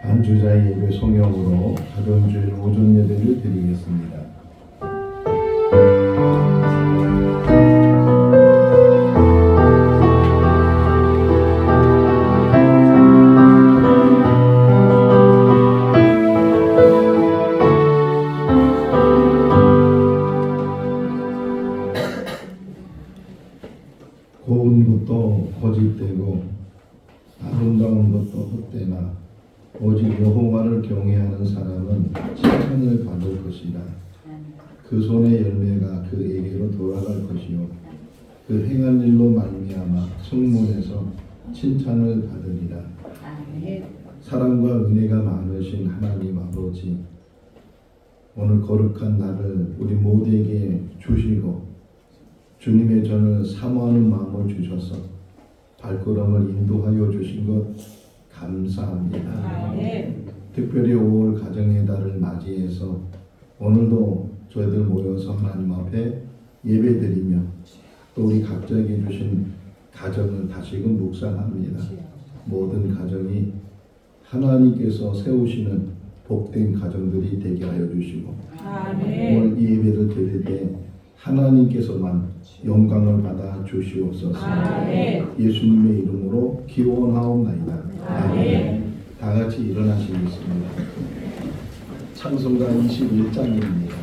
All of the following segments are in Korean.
반주자의 예배 성령으로 가정주일 오전 예배를 드리겠습니다. 고운 것도 거짓되고 아름다운 것도 헛되나 오직 여호와를 경외하는 사람은 칭찬을 받을 것이다. 그 손의 열매가 그에게로 돌아갈 것이요 그 행한 일로 말미암아 성문에서 칭찬을 받으리라. 사랑과 은혜가 많으신 하나님 아버지, 오늘 거룩한 날을 우리 모두에게 주시고 주님의 전을 사모하는 마음을 주셔서 발걸음을 인도하여 주신 것 감사합니다. 특별히 5월 가정의 달을 맞이해서 오늘도 저희들 모여서 하나님 앞에 예배드리며 또 우리 각자에게 주신 가정을 다시금 묵상합니다. 모든 가정이 하나님께서 세우시는 복된 가정들이 되게 하여 주시고 오늘 이 예배를 드릴 때 하나님께서만 영광을 받아 주시옵소서. 예수님의 이름으로 기원하옵나이다. 아멘. 다 같이 일어나시겠습니다. 찬송가 21장입니다.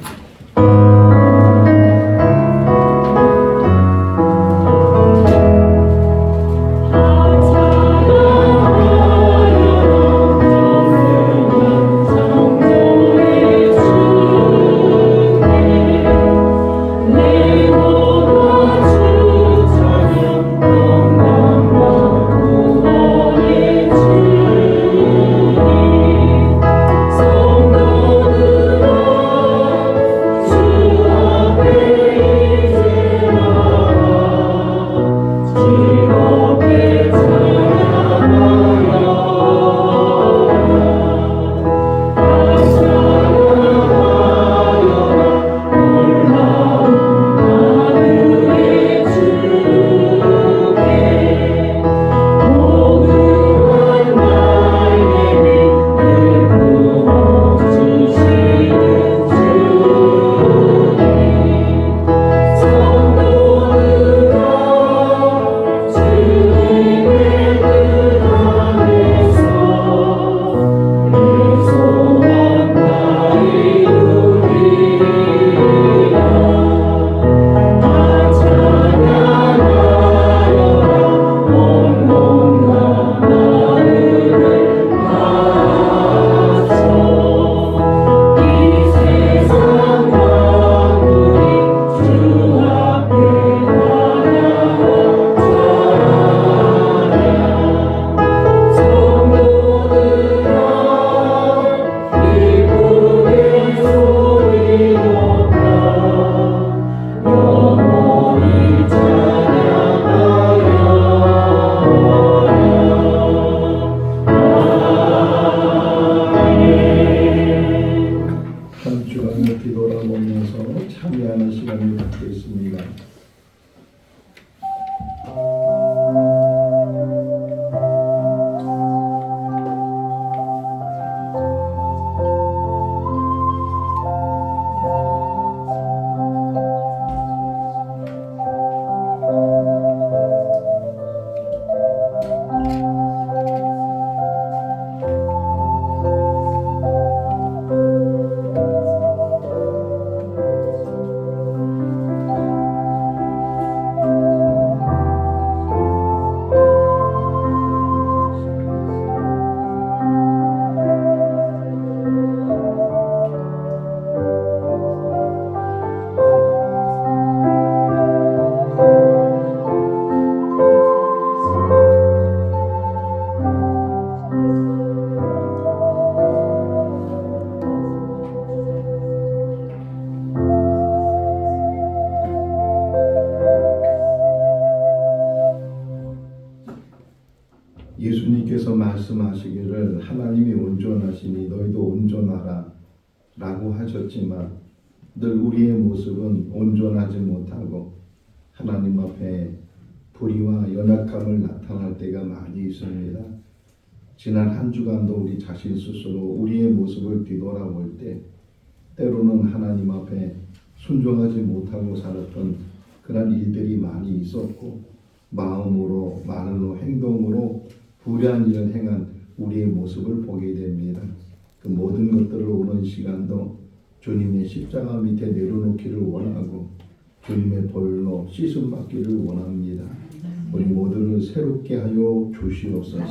뒤돌아보면서 참여하는 시간을 갖겠습니다. 예수님께서 말씀하시기를 하나님이 온전하시니 너희도 온전하라 라고 하셨지만 늘 우리의 모습은 온전하지 못하고 하나님 앞에 불의와 연약함을 나타날 때가 많이 있습니다. 지난 한 주간도 우리 자신 스스로 우리의 모습을 뒤돌아볼 때 때로는 하나님 앞에 순종하지 못하고 살았던 그런 일들이 많이 있었고 마음으로 말로 행동으로 불의한 일을 행한 우리의 모습을 보게 됩니다. 그 모든 것들을 오는 시간도 주님의 십자가 밑에 내려놓기를 원하고 주님의 보혈로 씻음 받기를 원합니다. 우리 모두를 새롭게 하여 주시옵소서.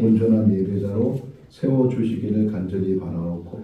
온전한 예배자로 세워주시기를 간절히 바라옵고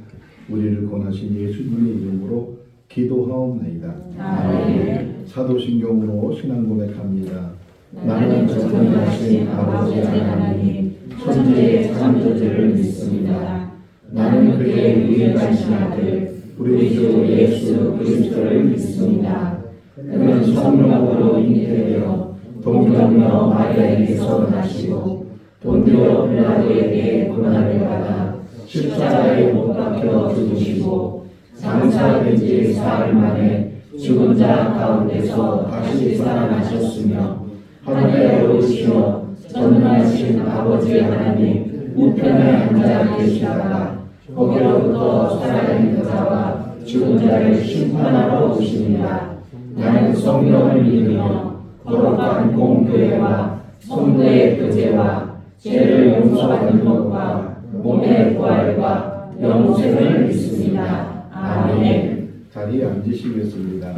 우리를 권하신 예수님의 이름으로 기도하옵나이다. 아멘. 사도신경으로 신앙 고백합니다. 나는 전능하신 아버지 하나님 천지의 창조주를 믿습니다. 나는 그의 유일하신 아들 우리 주 예수 그리스도를 믿습니다. 그는 성령으로 잉태되어 동정녀 마리아에게서 나시고 본디오 빌라도에게 고난을 받아 십자가에 못 박혀 죽으시고 장사된 지 사흘 만에 죽은 자 가운데서 다시 살아나셨으며 하늘에 오르시어 전능하신 아버지 하나님 우편에 앉아 계시다가 거기로부터 살아있는 자와 죽은 자를 심판하러 오십니다. 나는 성령을 믿으며 거룩한 공교회와 성도의 교제와 죄를 용서받는 것과 몸의 부활과 영생을 믿습니다. 아멘. 자리에 앉으시겠습니다.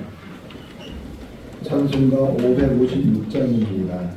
찬송가 556장입니다.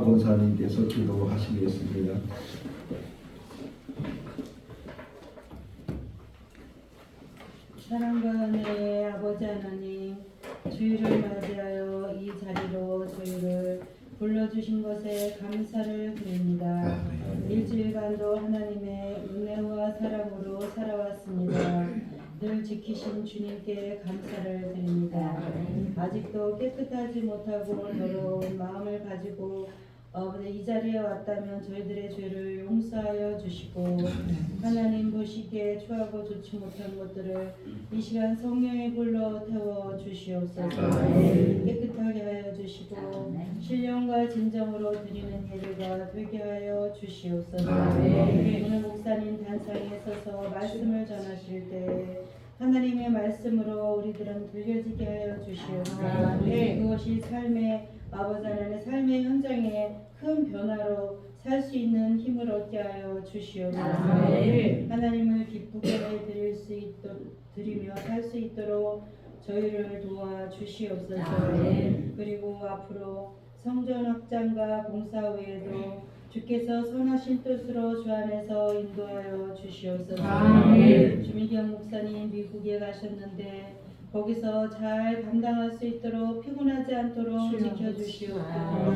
권사님께서 기도하시겠습니다. 사랑과 은혜의 아버지 하나님, 주일을 맞이하여 이 자리로 저희를 불러주신 것에 감사를 드립니다. 일주일간도 하나님의 은혜와 사랑으로 살아왔습니다. 늘 지키신 주님께 감사를 드립니다. 아직도 깨끗하지 못하고 더러운 마음을 가지고 아버지 이 자리에 왔다면 저희들의 죄를 용서하여 주시고 하나님 보시기에 추하고 좋지 못한 것들을 이 시간 성령의 불로 태워 주시옵소서. 깨끗하게 하여 주시고 신령과 진정으로 드리는 예배가 되게 하여 주시옵소서. 오늘 목사님 단상에 서서 말씀을 전하실 때 하나님의 말씀으로 우리들은 들려지게 하여 주시옵소서. 그것이 삶의 아버지 하나님의 삶의 현장에 큰 변화로 살 수 있는 힘을 얻게 하여 주시옵소서. 하나님을 기쁘게 드리며 살 수 있도록 저희를 도와 주시옵소서. 그리고 앞으로 성전 확장과 공사 후에도 주께서 선하신 뜻으로 주 안에서 인도하여 주시옵소서. 주미경 목사님 미국에 가셨는데 거기서 잘 감당할 수 있도록 피곤하지 않도록 지켜주시옵소서.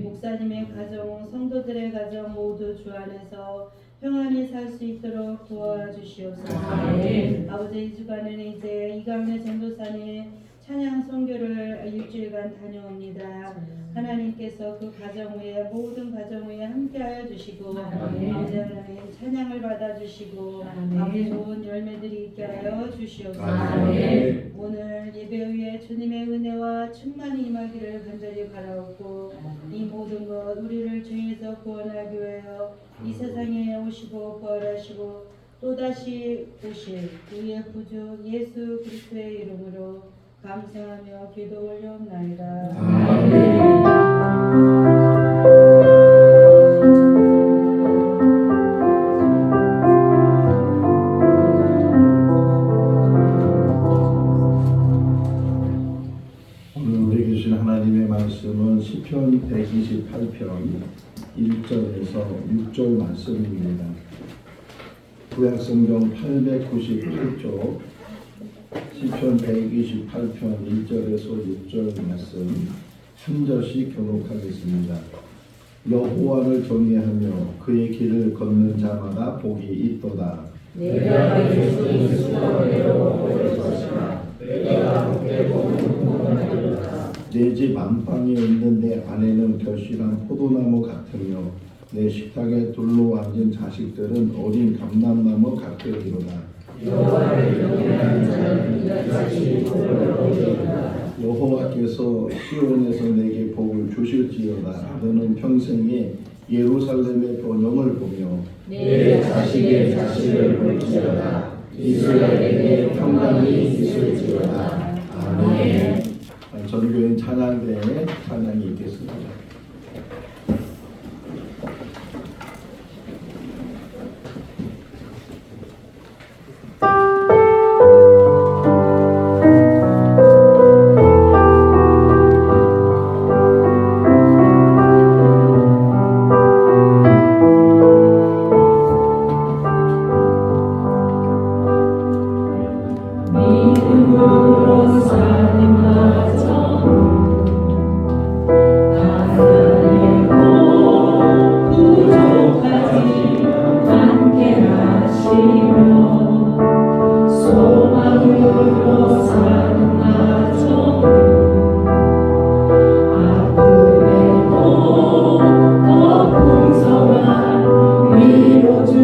목사님의 가정, 성도들의 가정 모두 주 안에서 평안히 살 수 있도록 도와주시옵소서. 아버지 이 주간에는 이제 이강래 전도사님 찬양 선교를 일주일간 다녀옵니다. 하나님께서 그 가정 위에 모든 가정 위에 함께하여 주시고 아버지 하나님 찬양을 받아주시고 아버지 좋은 열매들이 있게 하여 주시옵소서. 오늘 예배 위에 주님의 은혜와 충만히 임하기를 간절히 바라옵고 이 모든 것 우리를 죄에서 구원하기 위하여 이 세상에 오시고 부활하시고 또다시 오실 우리의 구주 예수 그리스도의 이름으로 감사하며 기도 올려옵나이다. 오늘 우리에게 주신 하나님의 말씀은 시편 128편 1절에서 6절 말씀입니다. 구약성경 898쪽 시편 128편 1절에서 6절 말씀 한 절씩 교독하겠습니다. 여호와를 경외하며 그의 길을 걷는 자마다 복이 있도다. 내가 예수의 수고대로 올 것이나 내가 복되고 풍성하리로다. 내 집 안방에 있는 내 아내는 결실한 포도나무 같으며 내 식탁에 둘러 앉은 자식들은 어린 감람나무 같으리로다. 여호와를 경외하는 자는 이같이 복을 얻으리로다. 여호와께서 시온에서 내게 복을 주실지어다. 너는 평생에 예루살렘의 번영을 보며 내 자식의 자식을 볼지어다. 이스라엘에게 평강이 있을지어다. 아멘. 전교인 찬양대에 찬양이 있겠습니다. 믿음으로 사는 가정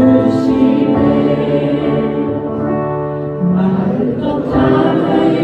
주시네 마을떡 하나에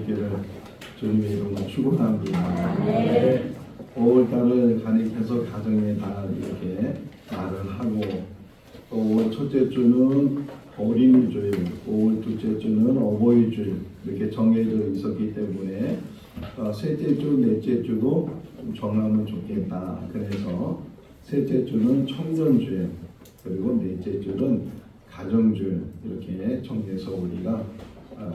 있기를 주님의 이름으로 축원합니다. 5월달을 가님께서 가정에 다 이렇게 말을 하고, 또 5월 첫째 주는 어린이 주일, 5월 둘째 주는 어버이 주일 이렇게 정해져 있었기 때문에 셋째 주, 넷째 주도 좀 정하면 좋겠다. 그래서 셋째 주는 청년 주일, 그리고 넷째 주는 가정 주일 이렇게 정해서 우리가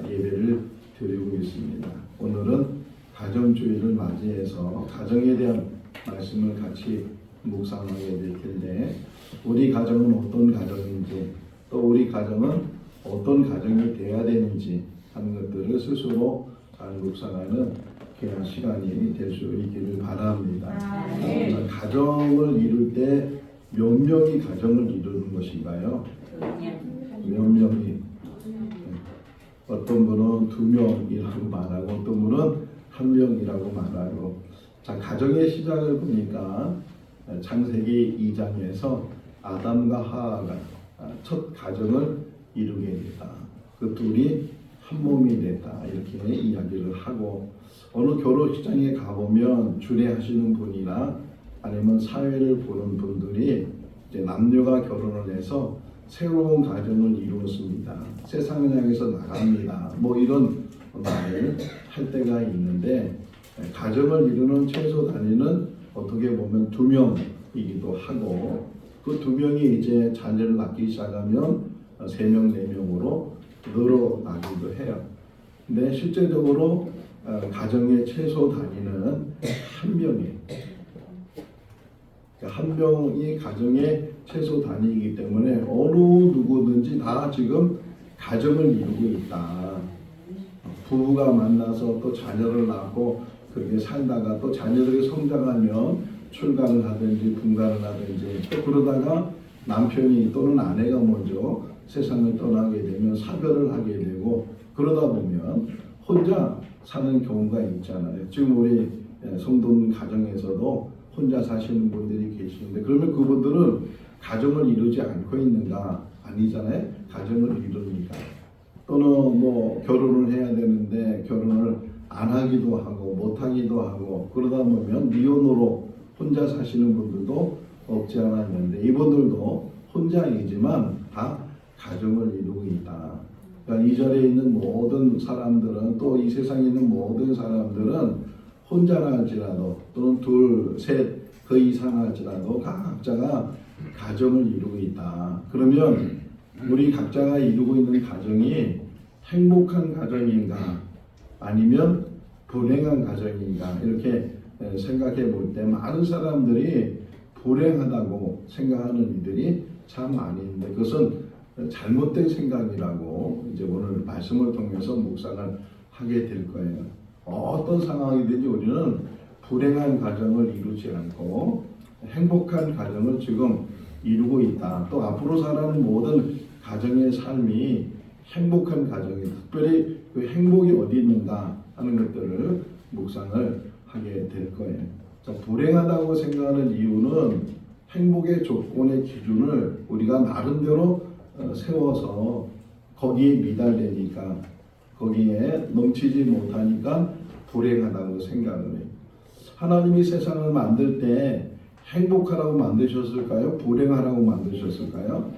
예배를 드리고 있습니다. 오늘은 가정 주일을 맞이해서 가정에 대한 말씀을 같이 묵상하게 될 텐데, 우리 가정은 어떤 가정인지, 또 우리 가정은 어떤 가정이 되어야 되는지 하는 것들을 스스로 잘 묵상하는 귀한 시간이 될 수 있기를 바랍니다. 가정을 이룰 때 몇 명이 가정을 이루는 것인가요? 몇 명이? 어떤 분은 2명이라고 말하고, 어떤 분은 1명이라고 말하고. 자, 가정의 시작을 보니까 창세기 2장에서 아담과 하와가 첫 가정을 이루게 됐다. 그 둘이 한 몸이 됐다. 이렇게 이야기를 하고, 어느 결혼식장에 가보면 주례하시는 분이나 아니면 사회를 보는 분들이 이제 남녀가 결혼을 해서 새로운 가정을 이루었습니다. 세상을 향해서 나갑니다. 뭐 이런 말을 할 때가 있는데, 가정을 이루는 최소 단위는 어떻게 보면 2명이기도 하고, 그 2명이 이제 자녀를 낳기 시작하면 3명, 4명으로 늘어나기도 해요. 근데 실제적으로 가정의 최소 단위는 1명이에요. 한 명이 가정의 최소 단위이기 때문에 어느 누구든지 다 지금 가정을 이루고 있다. 부부가 만나서 또 자녀를 낳고 그렇게 살다가 또 자녀들이 성장하면 출가를 하든지 분가를 하든지, 또 그러다가 남편이 또는 아내가 먼저 세상을 떠나게 되면 사별을 하게 되고, 그러다 보면 혼자 사는 경우가 있잖아요. 지금 우리 성도님 가정에서도 혼자 사시는 분들이 계시는데, 그러면 그분들은 가정을 이루지 않고 있는가? 아니잖아요. 가정을 이루니까. 또는 뭐 결혼을 해야 되는데 결혼을 안 하기도 하고 못 하기도 하고, 그러다 보면 미혼으로 혼자 사시는 분들도 없지 않아 있는데, 이분들도 혼자이지만 다 가정을 이루고 있다. 그러니까 이 자리에 있는 모든 사람들은, 또 이 세상에 있는 모든 사람들은 혼자라 할지라도, 또는 둘, 셋, 그 이상 할지라도 각자가 가정을 이루고 있다. 그러면 우리 각자가 이루고 있는 가정이 행복한 가정인가 아니면 불행한 가정인가, 이렇게 생각해 볼 때 많은 사람들이 불행하다고 생각하는 이들이 참 많이 있는데, 그것은 잘못된 생각이라고 이제 오늘 말씀을 통해서 묵상을 하게 될 거예요. 어떤 상황이든지 우리는 불행한 가정을 이루지 않고 행복한 가정을 지금 이루고 있다. 또 앞으로 살아가는 모든 가정의 삶이 행복한 가정이, 특별히 그 행복이 어디 있는가 하는 것들을 묵상을 하게 될 거예요. 자, 불행하다고 생각하는 이유는 행복의 조건의 기준을 우리가 나름대로 세워서 거기에 미달되니까, 거기에 넘치지 못하니까 불행하다고 생각을 해요. 하나님이 세상을 만들 때 행복하라고 만드셨을까요? 불행하라고 만드셨을까요?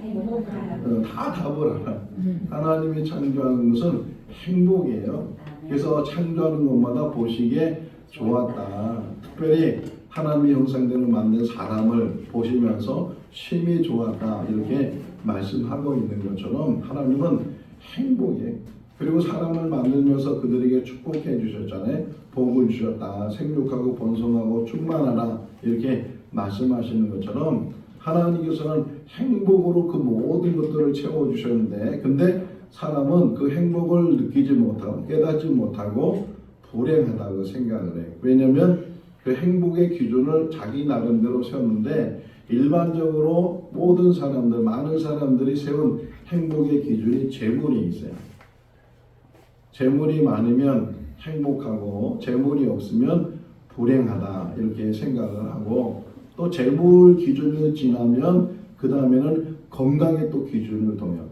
다 답을 알아요. 하나님이 창조하는 것은 행복이에요. 그래서 창조하는 것마다 보시기에 좋았다. 특별히 하나님의 형상대로 만든 사람을 보시면서 심히 좋았다. 이렇게 말씀하고 있는 것처럼 하나님은 행복이에요. 그리고 사람을 만들면서 그들에게 축복해 주셨잖아요. 복을 주셨다. 생육하고 번성하고 충만하라. 이렇게 말씀하시는 것처럼 하나님께서는 행복으로 그 모든 것들을 채워주셨는데, 근데 사람은 그 행복을 느끼지 못하고 깨닫지 못하고 불행하다고 생각을 해요. 왜냐하면 그 행복의 기준을 자기 나름대로 세웠는데, 일반적으로 모든 사람들, 많은 사람들이 세운 행복의 기준이 재물이 있어요. 재물이 많으면 행복하고 재물이 없으면 불행하다, 이렇게 생각을 하고, 또 재물 기준을 지나면 그 다음에는 건강에 또 기준을 둬요.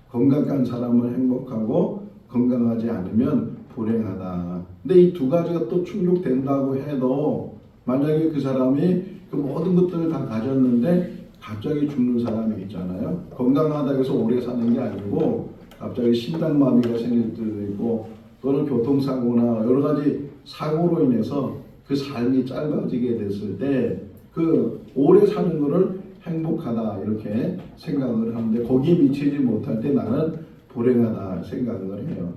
건강한 사람은 행복하고 건강하지 않으면 불행하다. 근데 이 두 가지가 또 충족된다고 해도 만약에 그 사람이 그 모든 것들을 다 가졌는데 갑자기 죽는 사람이 있잖아요. 건강하다고 해서 오래 사는 게 아니고 갑자기 심장마비가 생길 때도 있고 또는 교통사고나 여러 가지 사고로 인해서 그 삶이 짧아지게 됐을 때 그 오래 사는 거를 행복하다 이렇게 생각을 하는데 거기에 미치지 못할 때 나는 불행하다 생각을 해요.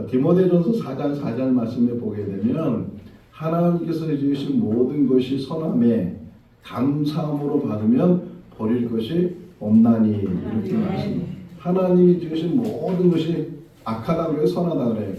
디모데전서 4장 4절 말씀에 보게 되면 하나님께서 지으신 모든 것이 선함에 감사함으로 받으면 버릴 것이 없나니 이렇게 말씀합니다. 하나님이 지으신 모든 것이 악하다고 해요? 선하다고 그래요?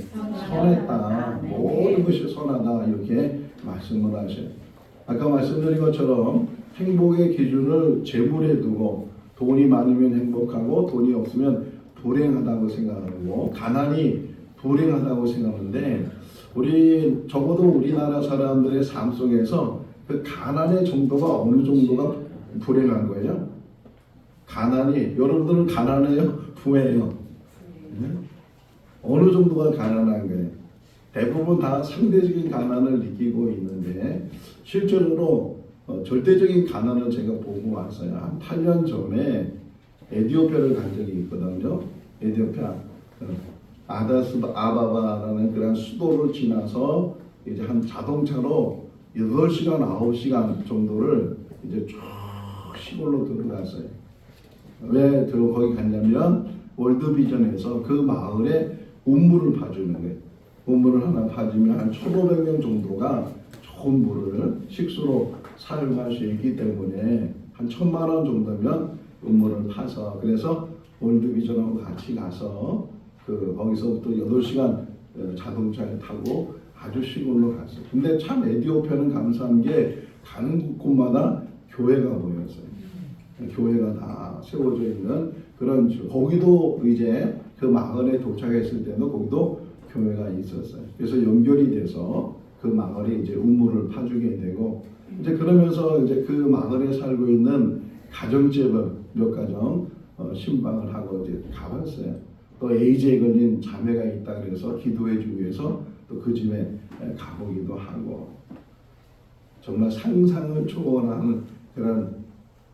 선했다. 모든 것이 선하다 이렇게 말씀을 하셔요. 아까 말씀드린 것처럼 행복의 기준을 재물에 두고 돈이 많으면 행복하고 돈이 없으면 불행하다고 생각하고 가난이 불행하다고 생각하는데 우리 적어도 우리나라 사람들의 삶 속에서 그 가난의 정도가 어느 정도가 불행한 거예요? 가난이 여러분들은 가난해요? 부해요? 네? 어느 정도가 가난한 거예요? 대부분 다 상대적인 가난을 느끼고 있는데 실제로 절대적인 가난을 제가 보고 왔어요. 한 8년 전에 에티오피아를 간 적이 있거든요. 에티오피아 아다스 아바바라는 그런 수도를 지나서 이제 한 자동차로 8시간 9시간 정도를 이제 쭉 시골로 들어갔어요. 왜 거기 갔냐면 월드비전에서 그 마을에 우물을 파주는 거예요. 우물을 하나 파주면 한 1,500명 정도가 좋은 물을 식수로 사용할 수 있기 때문에 한 1,000만 원 정도면 우물을 파서 그래서 월드비전하고 같이 가서 거기서부터 8시간 자동차에 타고 아주 시골로 갔어요. 근데 참 에티오피아는 감사한 게 가는 곳마다 교회가 보였어요. 교회가 다 세워져 있는 그런 거기도 이제 그 마을에 도착했을 때도 거기도 교회가 있었어요. 그래서 연결이 돼서 그 마을에 이제 우물을 파주게 되고 이제 그러면서 이제 그 마을에 살고 있는 가정집을 몇 가정 신방을 하고 이제 가봤어요. 또 에이즈에 걸린 자매가 있다 그래서 기도해주기 위해서 또 그 집에 가보기도 하고 정말 상상을 초월하는 그런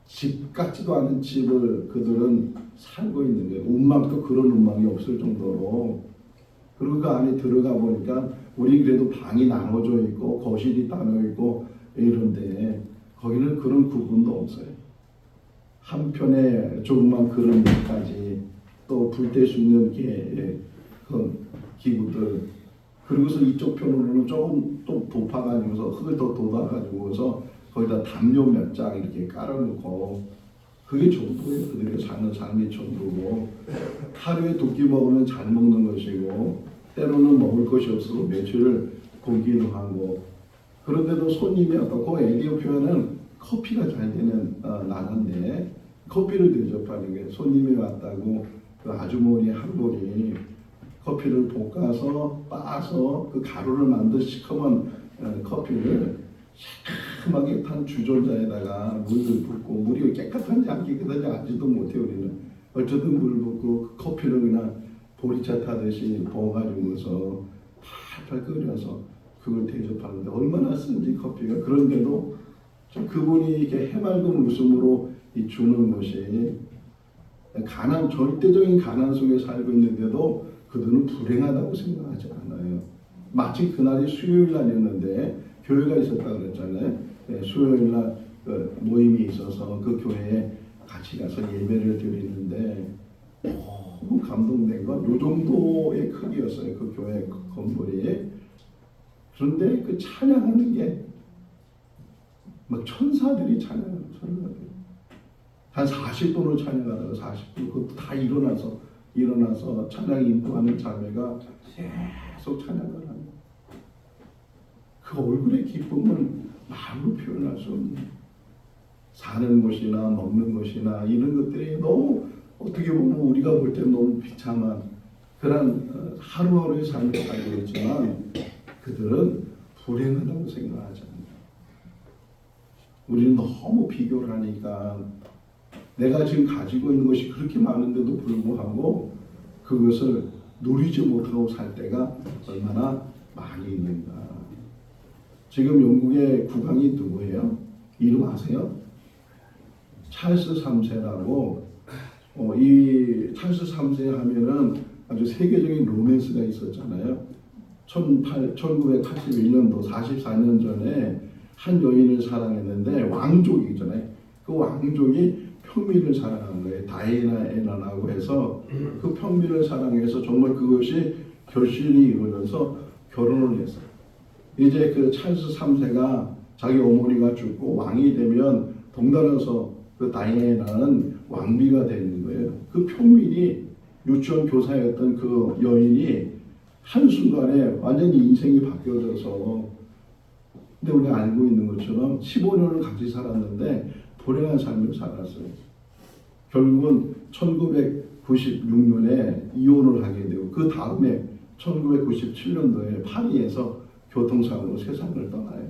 집 같지도 않은 집을 그들은 살고 있는 거예요. 운망도 그런 운망이 없을 정도로. 그리고 그 안에 들어가 보니까 우리 그래도 방이 나눠져 있고 거실이 따로 있고 이런데 거기는 그런 구분도 없어요. 한편에 조그만 그런 것까지 또 불 뗄 수 있는 그 기구들 그리고서 이쪽 편으로는 조금 또 돋아가지고서 흙을 더 돋아가지고서 거기다 담요 몇 장 이렇게 깔아놓고 그게 전부예요. 그들이 사는 삶이 전부고 하루에 두 끼 먹으면 잘 먹는 것이고 때로는 먹을 것이 없어서 며칠을 굶기도 하고 그런데도 손님이 왔고 그 에티오피아는 커피가 잘 되는 나라인데 커피를 대접하는 게 손님이 왔다고 그 아주머니 한 분이 커피를 볶아서 빻아서 그 가루를 만든 시커먼 커피를 시큼하게 탄 주전자에다가 물을 붓고 물이 깨끗한지 안 깨끗한지 알지도 못해요. 우리는 어쨌든 물 붓고 그 커피를 그냥 보리차 타듯이 부어가지고서 팔팔 끓여서 그걸 대접하는데 얼마나 쓴지 커피가. 그런데도 좀 그분이 이렇게 해맑은 웃음으로 주는 것이 절대적인 가난 속에 살고 있는데도 그들은 불행하다고 생각하지 않아요. 마치 그날이 수요일 날이었는데 교회가 있었다 그랬잖아요. 네, 수요일 날 모임이 있어서 그 교회에 같이 가서 예배를 드리는데 너무 감동된 건 요 정도의 크기였어요. 그 교회 건물이. 그런데 그 찬양하는 게 막 천사들이 찬양하는 천사들. 한 40분을 찬양하다가 40분 그것도 다 일어나서 찬양 인도하는 자매가 계속 찬양을 하는 그 얼굴의 기쁨은 말로 표현할 수 없는 사는 것이나 먹는 것이나 이런 것들이 너무 어떻게 보면 우리가 볼 때 너무 비참한 그런 하루하루의 삶을 살고 있지만 그들은 불행하다고 생각하지 않아요. 우리는 너무 비교를 하니까 내가 지금 가지고 있는 것이 그렇게 많은데도 불구하고 그것을 누리지 못하고 살 때가 얼마나 많이 있는가. 지금 영국의 국왕이 누구예요? 이름 아세요? 찰스 3세라고. 이 찰스 3세 하면은 아주 세계적인 로맨스가 있었잖아요. 1981년도 44년 전에 한 여인을 사랑했는데 왕족이잖아요. 그 왕족이 평민을 사랑한 거예요. 다이애나 애나라고 해서 그 평민을 사랑해서 정말 그것이 결실이 이루어져서 결혼을 했어요. 이제 그 찰스 3세가 자기 어머니가 죽고 왕이 되면 덩달아서 그 다이애나는 왕비가 되는 거예요. 그 평민이 유치원 교사였던 그 여인이 한순간에 완전히 인생이 바뀌어져서, 근데 우리가 알고 있는 것처럼 15년을 같이 살았는데 불행한 삶을 살았어요. 결국은 1996년에 이혼을 하게 되고 그 다음에 1997년도에 파리에서 교통사고로 세상을 떠나요.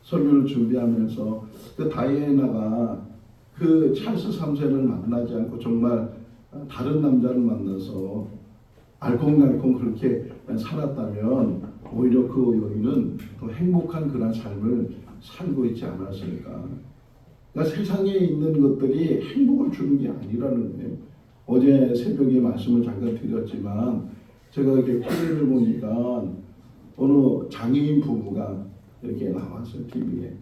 설교를 준비하면서 그 다이애나가 그 찰스 3세를 만나지 않고 정말 다른 남자를 만나서 알콩달콩 그렇게 살았다면 오히려 그 여인은 더 행복한 그런 삶을 살고 있지 않았을까. 그러니까 세상에 있는 것들이 행복을 주는 게 아니라는 거예요. 어제 새벽에 말씀을 잠깐 드렸지만 제가 이렇게 TV를 보니까 어느 장애인 부부가 이렇게 나왔어요. TV에.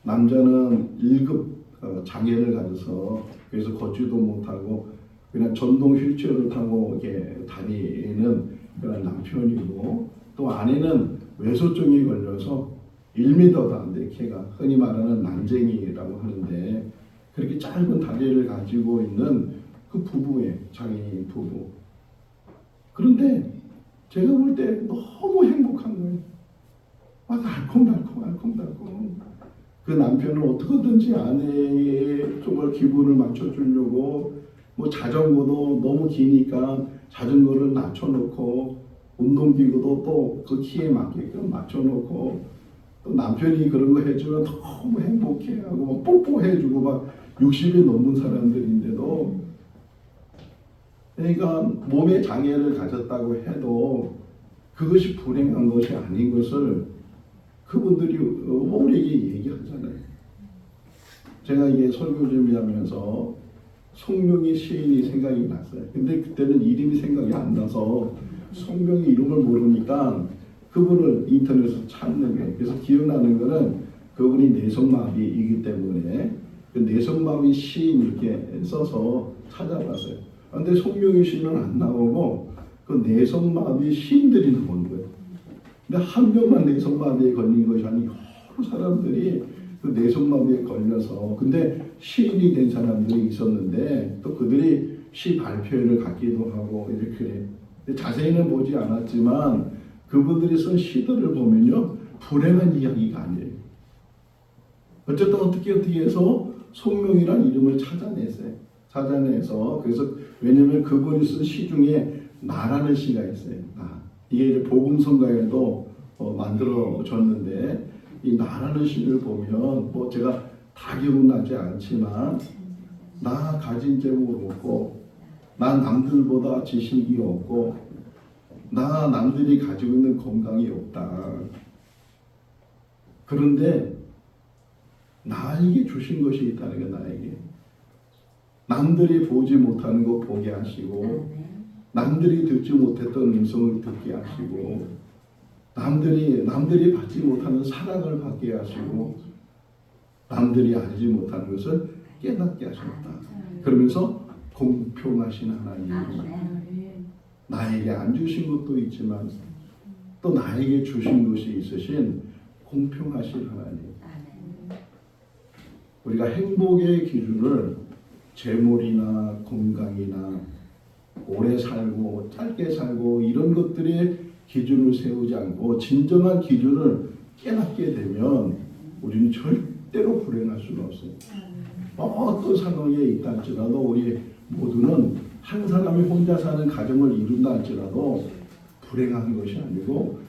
남자는 1급 장애를 가져서 그래서 걷지도 못하고 그냥 전동 휠체어를 타고 이렇게 다니는 그런 남편이고, 또 아내는 외소증이 걸려서 1m도 안 돼, 키가. 흔히 말하는 난쟁이라고 하는데 그렇게 짧은 다리를 가지고 있는 그 부부의 장애인 부부. 그런데 제가 볼 때 너무 행복한 거예요. 막 알콩달콩. 그 남편은 어떻게든지 아내의 정말 기분을 맞춰주려고 뭐 자전거도 너무 기니까 자전거를 낮춰놓고 운동기구도 또 그 키에 맞게끔 맞춰놓고 또 남편이 그런 거 해주면 너무 행복해하고 막 뽀뽀해주고 막 60이 넘은 사람들인데도, 그러니까 몸에 장애를 가졌다고 해도 그것이 불행한 것이 아닌 것을 그분들이 우리에게 얘기하잖아요. 제가 이게 설교 준비하면서 송명희 시인이 생각이 났어요. 근데 그때는 이름이 생각이 안 나서 송명희 이름을 모르니까 그분을 인터넷에서 찾는 거예요. 그래서 기억나는 거는 그분이 내성마비이기 때문에 그 내성마비 시인 이렇게 써서 찾아봤어요. 근데 송명희 시인은 안 나오고 그 내성마비 시인들이 나오는 거예요. 근데 한 명만 내성마비에 걸린 것이 아니고 여러 사람들이 그 내성마비에 걸려서, 근데 시인이 된 사람들이 있었는데 또 그들이 시 발표회를 갖기도 하고 이렇게. 자세히는 보지 않았지만 그분들이 쓴 시들을 보면요, 불행한 이야기가 아니에요. 어쨌든 어떻게 해서 송명이라는 이름을 찾아내서 그래서 왜냐면 그분이 쓴 시 중에 나라는 시가 있어요. 나. 이게 이제 복음성가에도 만들어졌는데 이 나라는 시를 보면 뭐 제가 다 기억나지 않지만, 나 가진 재물 없고, 나 남들보다 지식이 없고, 나 남들이 가지고 있는 건강이 없다. 그런데 나에게 주신 것이 있다는 게, 나에게 남들이 보지 못하는 거 보게 하시고, 남들이 듣지 못했던 음성을 듣게 하시고, 남들이 받지 못하는 사랑을 받게 하시고, 남들이 알지 못하는 것을 깨닫게 하셨다. 그러면서 공평하신 하나님, 나에게 안 주신 것도 있지만 또 나에게 주신 것이 있으신 공평하신 하나님. 우리가 행복의 기준을 재물이나 건강이나 오래 살고 짧게 살고 이런 것들의 기준을 세우지 않고 진정한 기준을 깨닫게 되면 우리는 절대로 불행할 수는 없어요. 어떤 상황에 있다 할지라도 우리 모두는 한 사람이 혼자 사는 가정을 이룬다 할지라도 불행한 것이 아니고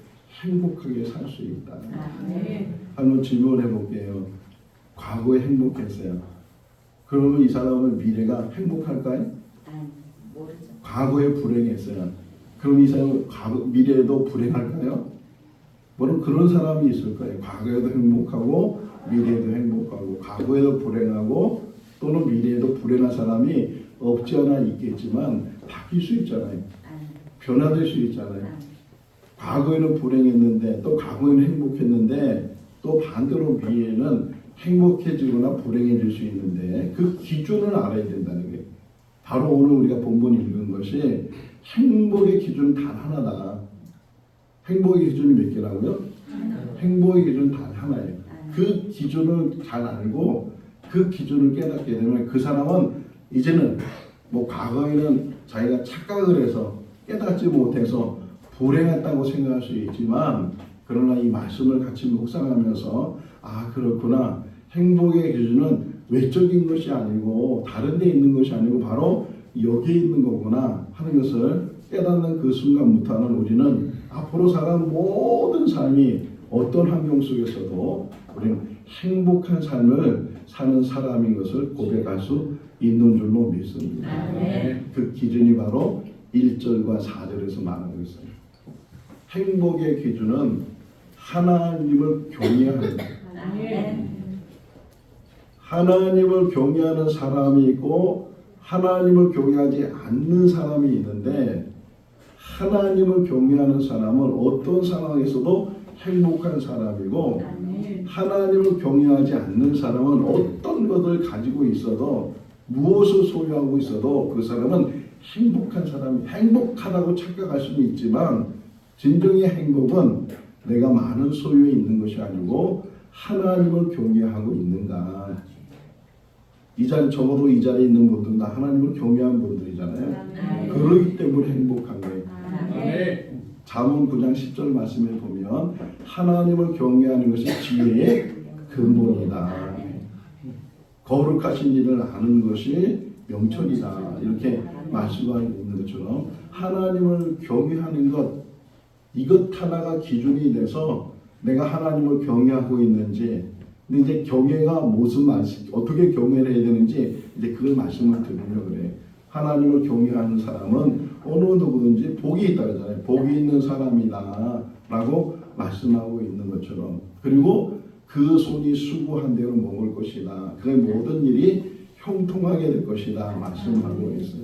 행복하게 살 수 있다. 한번 질문해 볼게요. 과거에 행복했어요. 그러면 이 사람은 미래가 행복할까요? 모르죠. 과거에 불행했어요. 그럼 이 사람은 미래에도 불행할까요? 물론 그런 사람이 있을 거예요. 과거에도 행복하고 미래에도 행복하고 과거에도 불행하고 또는 미래에도 불행한 사람이 없지 않아 있겠지만 바뀔 수 있잖아요. 변화될 수 있잖아요. 과거에는 불행했는데 또 과거에는 행복했는데 또 반대로 미래에는 행복해지거나 불행해질 수 있는데 그 기준을 알아야 된다는 거예요. 바로 오늘 우리가 본문 읽은 것이 행복의 기준은 단 하나다. 행복의 기준이 몇 개라고요? 행복의 기준은 단 하나예요. 그 기준을 잘 알고 그 기준을 깨닫게 되면 그 사람은 이제는 뭐 과거에는 자기가 착각을 해서 깨닫지 못해서 불행했다고 생각할 수 있지만 그러나 이 말씀을 같이 묵상하면서 아 그렇구나 행복의 기준은 외적인 것이 아니고 다른 데 있는 것이 아니고 바로 여기에 있는 거구나 하는 것을 깨닫는 그 순간부터는 우리는 앞으로 살아가는 모든 삶이 어떤 환경 속에서도 우리는 행복한 삶을 사는 사람인 것을 고백할 수 있는 줄로 믿습니다. 그 기준이 바로 1절과 4절에서 말하고 있어요. 행복의 기준은 하나님을 경외하는 거예요. 하나님을 경외하는 사람이 있고 하나님을 경외하지 않는 사람이 있는데 하나님을 경외하는 사람은 어떤 상황에서도 행복한 사람이고 하나님을 경외하지 않는 사람은 어떤 것을 가지고 있어도 무엇을 소유하고 있어도 그 사람은 행복한 사람이 행복하다고 착각할 수는 있지만 진정의 행복은 내가 많은 소유에 있는 것이 아니고 하나님을 경외하고 있는가. 이 자리 적어도 이 자리에 있는 분들은 다 하나님을 경외하는 분들이잖아요. 그러기 때문에 행복한 거예요. 잠언 9장 10절 말씀에 보면 하나님을 경외하는 것이 지혜의 근본이다. 거룩하신 일을 아는 것이 명철이다. 이렇게 말씀하고 있는 것처럼 하나님을 경외하는 것 이것 하나가 기준이 돼서 내가 하나님을 경외하고 있는지 근데 이제 경외가 무슨 말씀 어떻게 경외를 해야 되는지 이제 그걸 말씀을 드리려고 그래요. 하나님을 경외하는 사람은 어느 누구든지 복이 있다 그러잖아요. 복이 있는 사람이다 라고 말씀하고 있는 것처럼 그리고 그 손이 수고한 대로 먹을 것이다. 그 모든 일이 형통하게 될 것이다 말씀하고 있어요.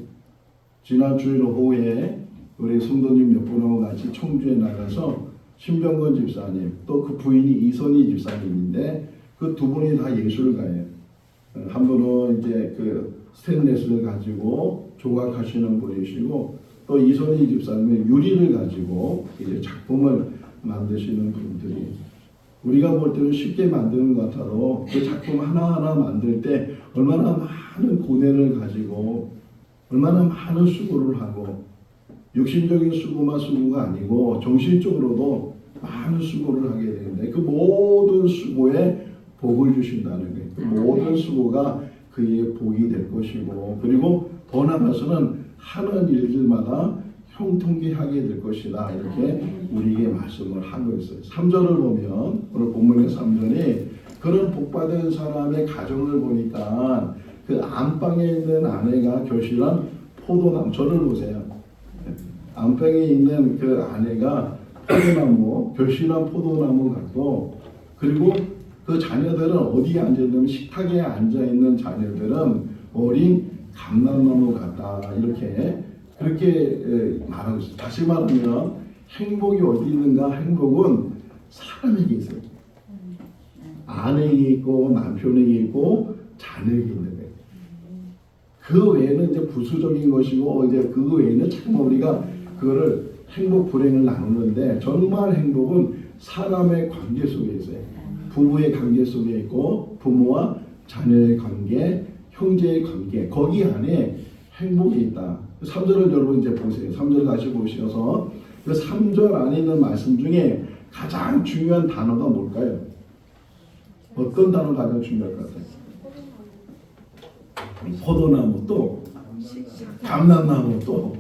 지난 주일 오후에 우리 성도님 몇 분하고 같이 청주에 나가서 신병건 집사님 또 그 부인이 이선희 집사님인데 그 두 분이 다 예술가예요. 한 분은 이제 그 스테인레스를 가지고 조각하시는 분이시고 또 이선희 집사님은 유리를 가지고 이제 작품을 만드시는 분들이 우리가 볼 때는 쉽게 만드는 것 같아도 그 작품 하나하나 만들 때 얼마나 많은 고뇌를 가지고 얼마나 많은 수고를 하고 육신적인 수고만 수고가 아니고 정신적으로도 많은 수고를 하게 되는데 그 모든 수고에 복을 주신다는 거예요. 그 모든 수고가 그의 복이 될 것이고 그리고 더 나아가서는 하는 일들마다 형통케 하게 될 것이다. 이렇게 우리에게 말씀을 하고 있어요. 3절을 보면 오늘 본문의 3절이 그런 복받은 사람의 가정을 보니까 그 안방에 있는 아내가 결실한 포도나무 저를 보세요. 안방에 있는 그 아내가 포도나무 결실한 포도나무 같고 그리고 그 자녀들은 어디에 앉아있냐면 식탁에 앉아있는 자녀들은 어린 감람나무 같다. 이렇게 그렇게 말하고 있어요. 다시 말하면 행복이 어디 있는가? 행복은 사람에게 있어요. 아내에게 있고 남편에게 있고 자녀에게 있는 거예요. 그 외에는 이제 부수적인 것이고 이제 그 외에는 참 우리가 그거를 행복 불행을 나누는데 정말 행복은 사람의 관계 속에 있어요. 부부의 관계 속에 있고 부모와 자녀의 관계, 형제의 관계 거기 안에 행복이 있다. 3절을 여러분 이제 보세요. 3절 다시 보셔서 그 3절 안에 있는 말씀 중에 가장 중요한 단어가 뭘까요? 어떤 단어가 가장 중요할 것 같아요? 포도나무 또 감람나무 또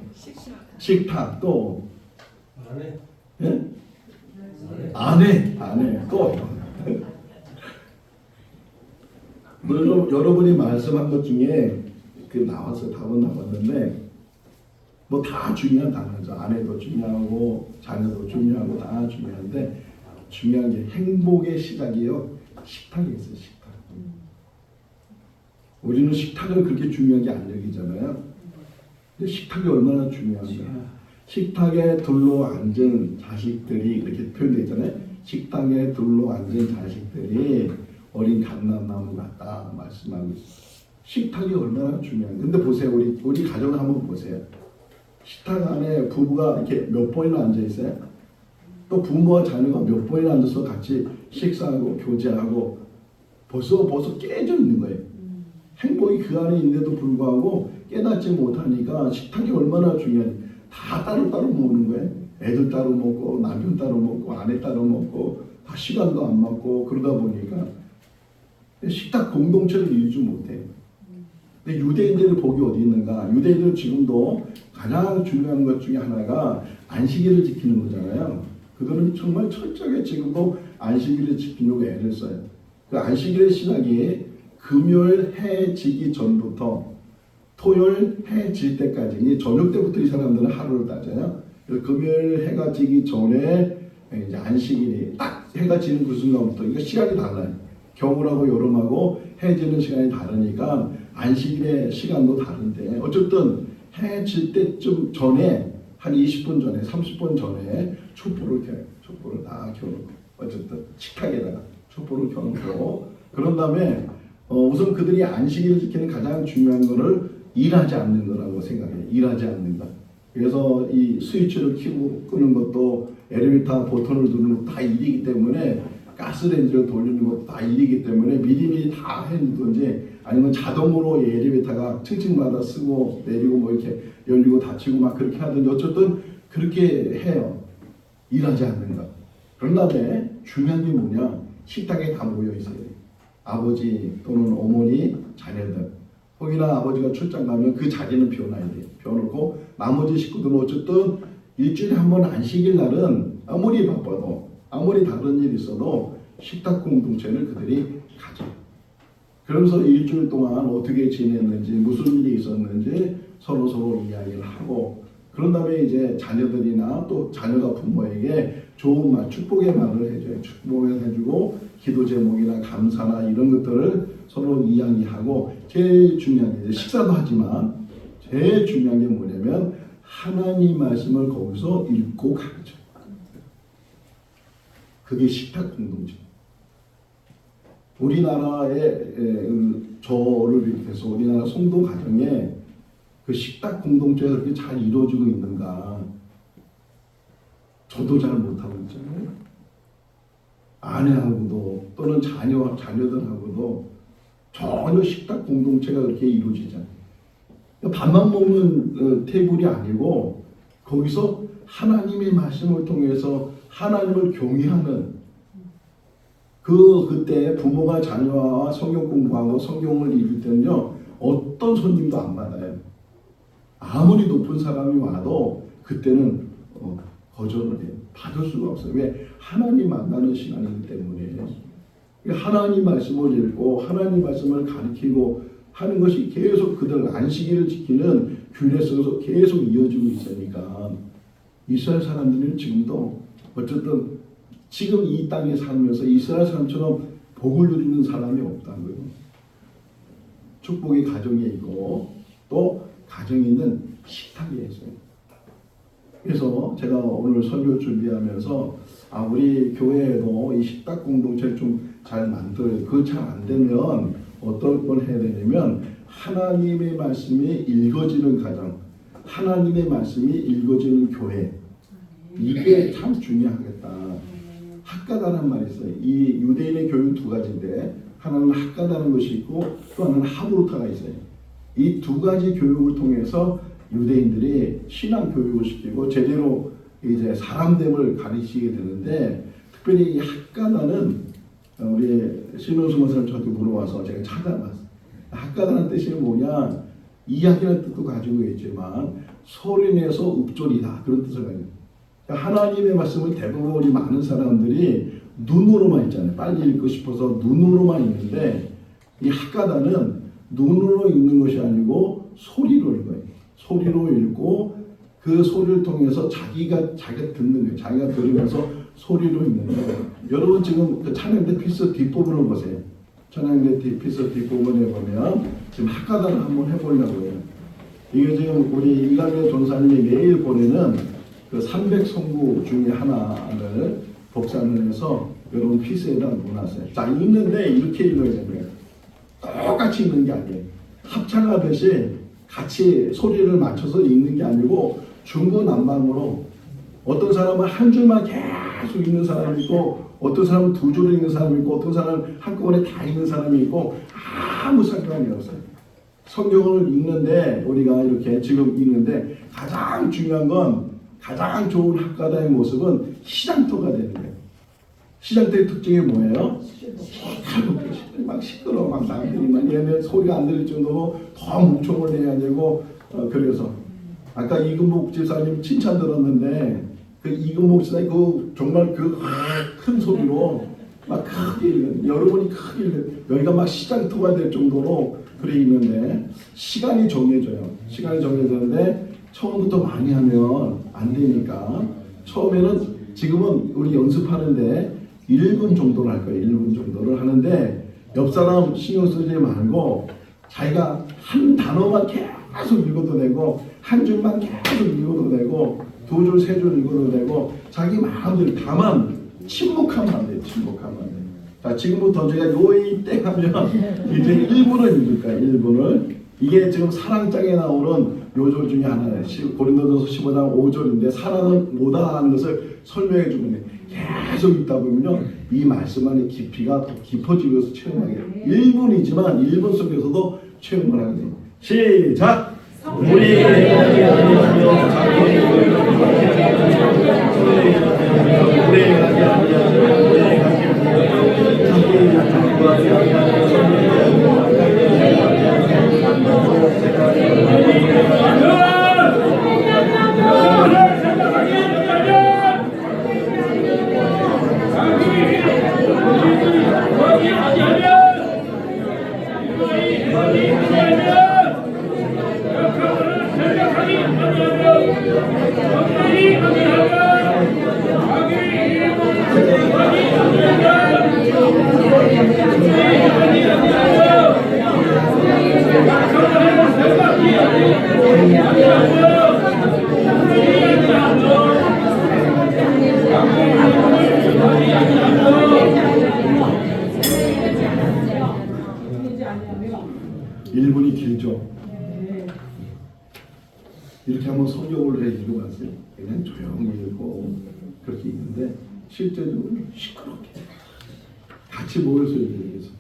식탁 또 아내 또 물론 여러분이 말씀한 것 중에 그 나와서 답은 나왔는데 뭐 다 중요한 단어죠. 아내도 중요하고 자녀도 중요하고 다 중요한데 중요한 게 행복의 시작이요. 식탁에 있어요. 식탁. 우리는 식탁을 그렇게 중요한 게 안 여기잖아요. 근데 식탁이 얼마나 중요한가. 식탁에 둘러앉은 자식들이 이렇게 표현되어 있잖아요. 식탁에 둘러앉은 자식들이 어린 감람나무 같다 말씀하고 있어요. 식탁이 얼마나 중요한가. 근데 보세요. 우리 가정을 한번 보세요. 식탁 안에 부부가 이렇게 몇 번이나 앉아 있어요. 또 부모와 자녀가 몇 번이나 앉아서 같이 식사하고 교제하고 벌써 깨져 있는 거예요. 행복이 그 안에 있는데도 불구하고 깨닫지 못하니까 식탁이 얼마나 중요한지 다 따로따로 먹는 거예요. 애들 따로 먹고 남편 따로 먹고 아내 따로 먹고 다 시간도 안 맞고 그러다 보니까 식탁 공동체를 이루지 못해요. 근데 유대인들의 복이 어디 있는가? 유대인들은 지금도 가장 중요한 것 중에 하나가 안식일을 지키는 거잖아요. 그들은 정말 철저하게 지금도 안식일을 지키려고 애를 써요. 그 안식일의 시작이 금요일 해 지기 전부터 토요일 해 질 때까지, 이 저녁 때부터 이 사람들은 하루를 따져요. 그래서 금요일 해가 지기 전에 이제 안식일이 딱 해가 지는 그 순간부터 이거 시간이 달라요. 겨울하고 여름하고 해 지는 시간이 다르니까 안식일의 시간도 다른데 어쨌든 해 질 때쯤 전에 한 20분 전에 30분 전에 촛불을 다 켜놓고 어쨌든 식탁에다가 촛불을 켜놓고 그런 다음에 우선 그들이 안식일을 지키는 가장 중요한 거를 일하지 않는 거라고 생각해요. 일하지 않는 것. 그래서 이 스위치를 켜고 끄는 것도 엘리베이터 버튼을 누르는 것도 다 일이기 때문에 가스레인지를 돌리는 것도 다 일이기 때문에 미리미리 다 해두든지 아니면 자동으로 엘리베이터가 층층마다 쓰고 내리고 뭐 이렇게 열리고 닫히고 막 그렇게 하든지 어쨌든 그렇게 해요. 일하지 않는 것. 그런 다음에 중요한 게 뭐냐? 식탁에 다 모여 있어요. 아버지 또는 어머니, 자녀들. 혹이나 아버지가 출장 가면 그 자리는 비워놔야 돼요. 비워놓고 나머지 식구들은 어쨌든 일주일에 한 번 안식일 날은 아무리 바빠도 아무리 다른 일이 있어도 식탁 공동체를 그들이 가져요. 그러면서 일주일 동안 어떻게 지냈는지 무슨 일이 있었는지 서로 이야기를 하고 그런 다음에 이제 자녀들이나 또 자녀가 부모에게 좋은 말, 축복의 말을 해줘요. 축복을 해주고 기도 제목이나 감사나 이런 것들을 서로 이야기하고 제일 중요한 게 식사도 하지만 제일 중요한 게 뭐냐면 하나님 말씀을 거기서 읽고 가르쳐요. 그게 식탁 공동체. 우리나라의 저를 비롯해서 우리나라 성도 가정에 그 식탁 공동체가 그렇게 잘 이루어지고 있는가? 저도 잘 못하고 있잖아요. 아내하고도 또는 자녀들하고도 전혀 식탁 공동체가 그렇게 이루어지잖아요. 밥만 먹는 테이블이 아니고 거기서 하나님의 말씀을 통해서 하나님을 경외하는 그때 부모가 자녀와 성경 공부하고 성경을 읽을 때는요 어떤 손님도 안 받아요. 아무리 높은 사람이 와도 그때는 거절을 해요. 받을 수가 없어요. 왜? 하나님 만나는 시간이기 때문에. 하나님 말씀을 읽고 하나님 말씀을 가르치고 하는 것이 계속 그들 안식일을 지키는 균에 속에서 계속 이어지고 있으니까 이스라엘 사람들은 지금도 어쨌든 지금 이 땅에 살면서 이스라엘 사람처럼 복을 누리는 사람이 없다는 거예요. 축복의 가정에 있고 또 가정에 있는 식탁에 있어요. 그래서 제가 오늘 설교 준비하면서 우리 교회에도 이 식탁 공동체를 좀 잘 만들어요. 그거 잘 안 되면 어떤 걸 해야 되냐면 하나님의 말씀이 읽어지는 가정, 하나님의 말씀이 읽어지는 교회, 이게 참 중요하겠다. 학가다라는 말이 있어요. 이 유대인의 교육 두 가지인데 하나는 학가다라는 것이 있고 또 하나는 하브루타가 있어요. 이 두 가지 교육을 통해서 유대인들이 신앙 교육을 시키고 제대로 이제 사람됨을 가르치게 되는데 특별히 이 학가다는 우리 신호수 목사님 저한테 물어와서 제가 찾아봤어요. 학가다는 뜻이 뭐냐? 이야기라는 뜻도 가지고 있지만 소리내서 읊조리다 그런 뜻을 가지고 하나님의 말씀을 대부분 우리 많은 사람들이 눈으로만 있잖아요. 빨리 읽고 싶어서 눈으로만 읽는데 이 학가다는 눈으로 읽는 것이 아니고 소리로 읽어요. 소리로 읽고 그 소리를 통해서 자기가 듣는 거예요. 자기가 들으면서 소리로 있는데 여러분 지금 그 찬양대 피스 뒷부분을 보세요. 찬양대 피스 뒷부분에 보면 지금 학가단을 한번 해보려고 해요. 이게 지금 우리 이강래 전사님이 매일 보내는 그 300성구 중에 하나를 복사를 해서 여러분 피스에다 놓아놨어요. 자, 읽는데 이렇게 읽어야 됩니다. 똑같이 읽는 게 아니에요. 합창하듯이 같이 소리를 맞춰서 읽는 게 아니고 중구난방으로 어떤 사람은 한 줄만 계속 읽는 사람이 있고 어떤 사람은 두 줄을 읽는 사람이 있고 어떤 사람은 한꺼번에 다 읽는 사람이 있고 아무 상관이 없어요. 성경을 읽는데 우리가 이렇게 지금 읽는데 가장 중요한 건 가장 좋은 학가다의 모습은 시장터가 되는 거예요. 시장터의 특징이 뭐예요? 막 시끄러워 막 남들이 막 얘네 소리가 안 들릴 정도로 더 목청을 내야 되고 그래서 아까 이금복 집사님 칭찬 들었는데 그 이금복 집사님 그 정말 그 큰 소리로 막 크게 읽는 여러분이 크게 읽는 여기가 막 시장터가 될 정도로 그래 있는데 시간이 정해져요. 시간이 정해졌는데 처음부터 많이 하면 안 되니까 처음에는 지금은 우리 연습하는데 1분 정도를 할 거예요. 1분 정도를 하는데 옆 사람 신경 쓰지 말고 자기가 한 단어만 계속 읽어도 되고 한 줄만 계속 읽어도 되고 두 줄, 세 줄 읽어도 되고 자기 마음대로 다만 침묵하면 안 돼요. 침묵하면 안 돼요. 자, 지금부터 제가 요이 땡 하면 이제 1분을 읽을 거예요. 1분을. 이게 지금 사랑장에 나오는 요절 중에 하나예요. 고린도전서 15장 5절인데 사랑은 못하는 것을 설명해 주는 거예요. 계속 읽다 보면요. 이 말씀 안에 깊이가 더 깊어지면서 체험하게 돼요. 1분이지만 1분 속에서도 체험을 하게 돼요. 시작! 우리 길죠. 이렇게 한번 성경을 읽어봤어요. 그냥 조용히 읽고 그렇게 읽는데 실제로 시끄럽게 같이 모여서 읽어서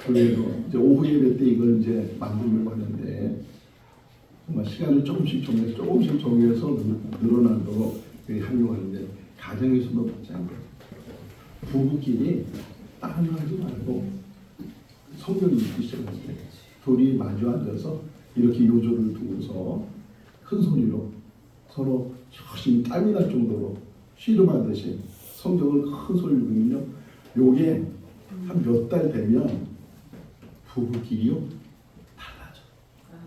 그래서 이제 오후 예배 때 이걸 이제 만들려고 하는데 정말 시간을 조금씩 정해서 늘어나도록 하려고 하는데 가정에서도 마찬가지예요. 부부끼리 다른 거 하지 말고 성경 읽기 시작할 때 둘이 마주 앉아서 이렇게 요조를 두고서 큰 소리로 서로 열심히 땀이 날 정도로 씨름하듯이 성경을 큰 소리로 읽으면요. 요게 한 몇 달 되면 부부끼리요 달라져.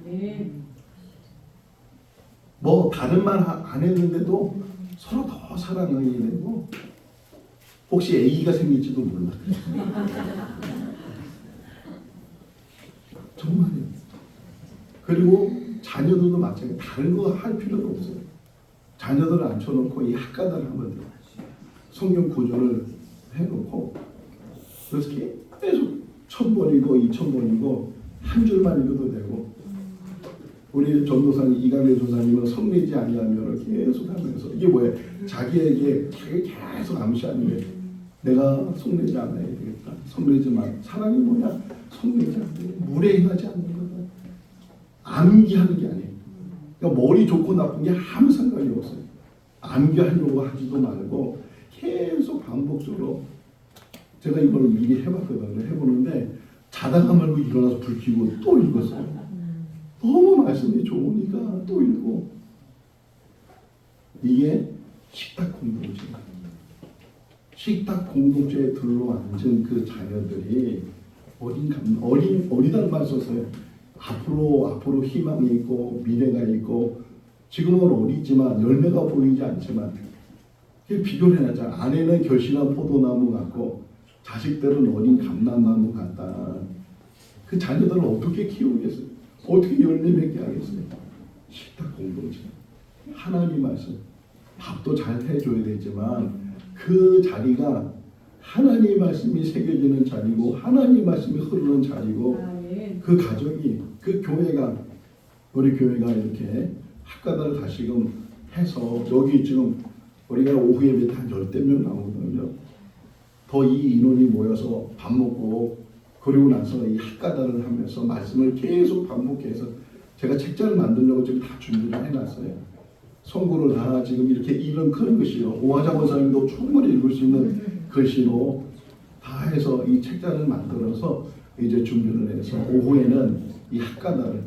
아멘. 뭐 다른 말 안 했는데도 서로 더 사랑하게 되고 혹시 애기가 생길지도 몰라. 정말이요. 그리고 자녀들도 마찬가지. 다른 거 할 필요가 없어요. 자녀들을 앉혀놓고 이 학가단을 하면 돼요. 성경 구조를 해놓고 그래서 계속 1000번이고 2000번이고 한 줄만 읽어도 되고 우리 전도사님 이강래 전사님은 성내지 아니하면 계속 하면서 이게 뭐예요? 자기에게 계속 암시하는 게 내가 성내지 않아야 되겠다. 성내지 마. 사랑이 뭐냐? 성내지 않아야 돼. 무례하지 않는 거다. 암기하는 게 아니에요. 그러니까 머리 좋고 나쁜 게 아무 상관이 없어요. 암기하려고 하지도 말고 계속 반복적으로 제가 이걸 미리 해봤거든요. 해보는데 자다가 말고 일어나서 불 켜고 또 읽었어요. 너무 말씀이 좋으니까 또 읽고 이게 식탁 공동체. 식탁 공동체에 들러앉은 그 자녀들이 어리다는 말 썼어요. 앞으로 희망이 있고 미래가 있고 지금은 어리지만 열매가 보이지 않지만 비교를 해놨잖아. 아내는 결실한 포도나무 같고 자식들은 어린 감람나무 같다. 그 자녀들을 어떻게 키우겠어요? 어떻게 열매 맺게 하겠어요? 식탁 공동체, 하나님 말씀, 밥도 잘 해줘야 되지만 그 자리가 하나님 말씀이 새겨지는 자리고 하나님 말씀이 흐르는 자리고 그 가정이 그 교회가 우리 교회가 이렇게 학가들을 다시금 해서 여기 지금 우리가 오후 예배 한 10명 나오거든요. 더 이 인원이 모여서 밥 먹고 그리고 나서 이 학가들을 하면서 말씀을 계속 반복해서 제가 책자를 만들려고 지금 다 준비를 해놨어요. 성구를 다 지금 이렇게 이런 큰 글씨로 오화장 원사님도 충분히 읽을 수 있는 글씨로 다 해서 이 책자를 만들어서 이제 준비를 해서 오후에는 이 학가들을